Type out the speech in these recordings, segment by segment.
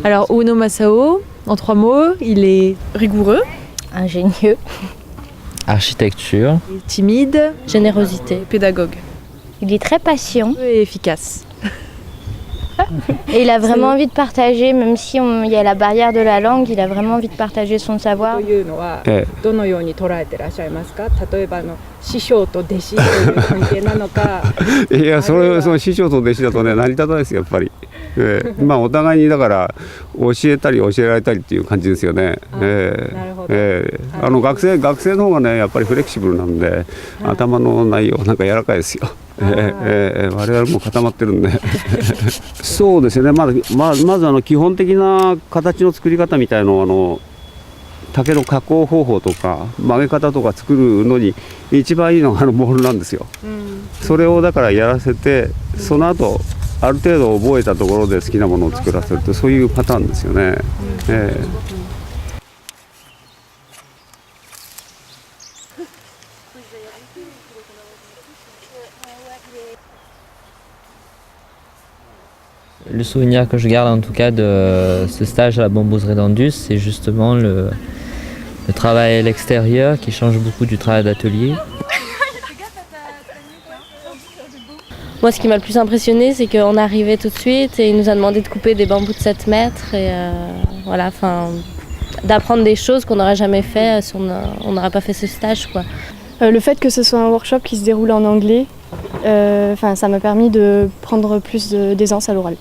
Alors Uno Masao, en 3 mots, il est rigoureux, Ingénieux, Architecture. timide, générosité. pédagogue Il est très patient et efficace. et il a vraiment envie de partager, même si il y a la barrière de la langue, il a vraiment envie de partager son savoir. というのはどのように捉えてらっしゃいますか？例えば師匠と弟子という関係なのか。いや、その師匠と弟子だとね、成り立たないですよ、やっぱり。まあお互いにだから教えたり教えられたりっていう感じですよね。なるほど。学生の方がね、やっぱりフレキシブルなんで、頭の内容なんか柔らかいですよ。我々も固まってるんでそうですね、まず基本的な形の作り方みたいのを竹の加工方法とか曲げ方とか作るのに一番いいのがボールなんですよ。それをだからやらせて、その後ある程度覚えたところで好きなものを作らせるって、そういうパターンですよね。Le souvenir que je garde en tout cas de ce stage à la Bamboos Redandus, c'est justement le travail à l'extérieur qui change beaucoup du travail d'atelier. Moi, ce qui m'a le plus impressionné, c'est qu'on arrivait tout de suite et il nous a demandé de couper des bambous de 7 mètres et d'apprendre des choses qu'on n'aurait jamais fait si on n'aurait pas fait ce stage, quoi. Le fait que ce soit un workshop qui se déroule en anglais, ça m'a permis de prendre plus d'aisance à l'oral.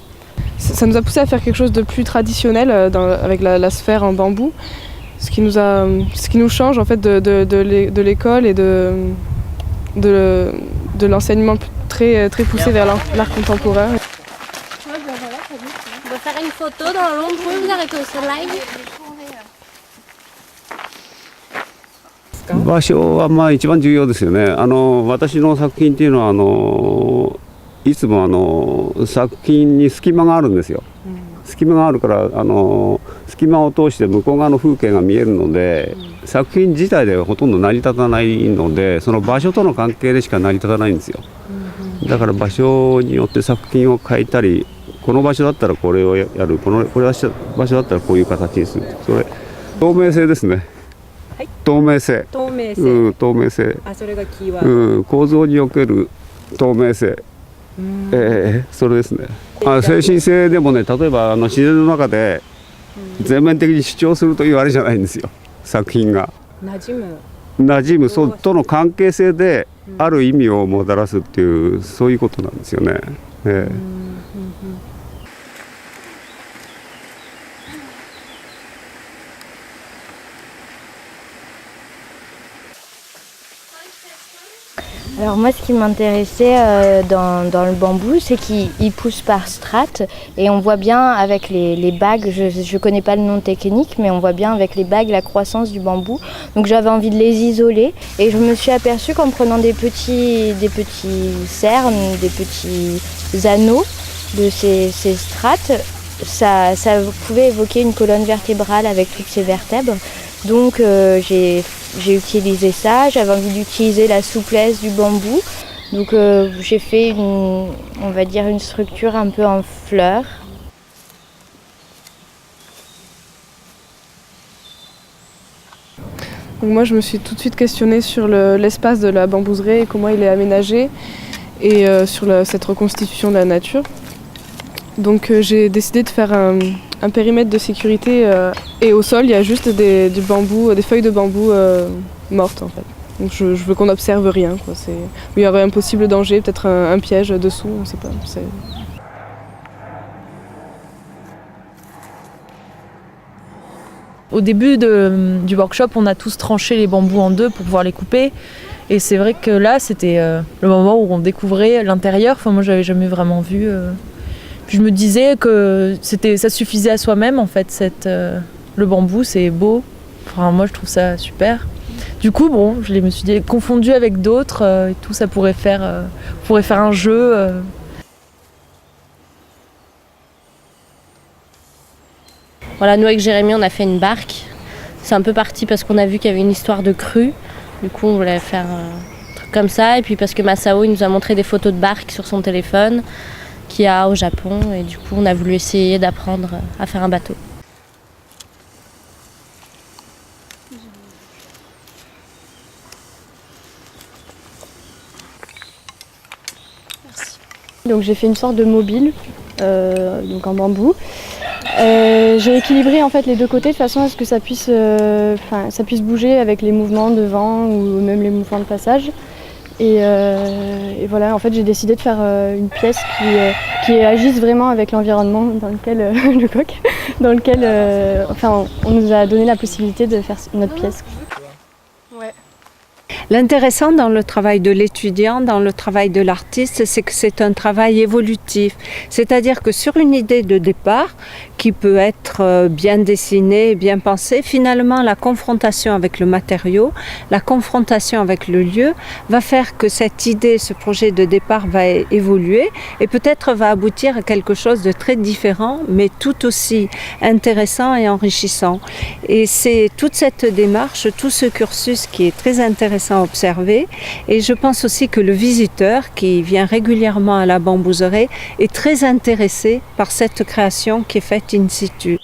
Ça nous a poussé à faire quelque chose de plus traditionnel avec la sphère en bambou, ce qui nous change en fait de l'école et de l'enseignement très poussé vers l'art contemporain. On va faire une photo dans l'ombre, vous pouvez vous arrêter au soleil. 場所はまあ一番重要ですよね。私の作品っていうのはいつも作品に隙間があるんですよ。隙間があるから隙間を通して向こう側の風景が見えるので、作品自体ではほとんど成り立たないので、その場所との関係でしか成り立たないんですよ。だから場所によって作品を変えたり、この場所だったらこれをやる、この場所だったらこういう形にする。それ透明性ですね。透明性。透明性。あ、それがキーワード。構造における透明性。それですね。精神性でもね、例えば自然の中で全面的に主張するというあれじゃないんですよ。作品が馴染むとの関係性である意味をもたらすっていう、そういうことなんですよね。Alors moi, ce qui m'intéressait dans le bambou, c'est qu'il pousse par strates et on voit bien avec les bagues, je ne connais pas le nom technique, mais on voit bien avec les bagues la croissance du bambou. Donc j'avais envie de les isoler et je me suis aperçue qu'en prenant des petits cernes, des petits anneaux de ces strates, ça pouvait évoquer une colonne vertébrale avec toutes ces vertèbres. Donc j'ai utilisé ça, j'avais envie d'utiliser la souplesse du bambou. Donc j'ai fait on va dire une structure un peu en fleurs. Donc moi je me suis tout de suite questionnée sur l'espace de la bambouseraie et comment il est aménagé et sur cette reconstitution de la nature. Donc j'ai décidé de faire un périmètre de sécurité et au sol il y a juste du bambou, des feuilles de bambou mortes en fait. Donc je veux qu'on n'observe rien, quoi. Il y aurait un possible danger, peut-être un piège dessous, on ne sait pas. Au début du workshop, on a tous tranché les bambous en deux pour pouvoir les couper. Et c'est vrai que là, c'était le moment où on découvrait l'intérieur. Enfin, moi, j'avais jamais vraiment vu. Puis je me disais que ça suffisait à soi-même, en fait. Le bambou, c'est beau. Enfin, moi, je trouve ça super. Du coup, bon, je me suis dit, confondu avec d'autres et tout, ça pourrait faire un jeu. Voilà, nous avec Jérémy, on a fait une barque. C'est un peu parti parce qu'on a vu qu'il y avait une histoire de crue. Du coup, on voulait faire un truc comme ça. Et puis parce que Masao, il nous a montré des photos de barques sur son téléphone. qu'il y a au Japon. Et du coup, on a voulu essayer d'apprendre à faire un bateau. Donc j'ai fait une sorte de mobile, donc en bambou. J'ai équilibré en fait les deux côtés de façon à ce que ça puisse bouger avec les mouvements de vent ou même les mouvements de passage. Et voilà, en fait j'ai décidé de faire une pièce qui agisse vraiment avec l'environnement dans lequel le coq, dans lequel on nous a donné la possibilité de faire notre pièce. L'intéressant dans le travail de l'étudiant, dans le travail de l'artiste, c'est que c'est un travail évolutif. C'est-à-dire que sur une idée de départ, qui peut être bien dessinée, bien pensée, finalement la confrontation avec le matériau, la confrontation avec le lieu, va faire que cette idée, ce projet de départ va évoluer et peut-être va aboutir à quelque chose de très différent, mais tout aussi intéressant et enrichissant. Et c'est toute cette démarche, tout ce cursus qui est très intéressant à observer. Et je pense aussi que le visiteur qui vient régulièrement à la bambouserie est très intéressé par cette création qui est faite in situ.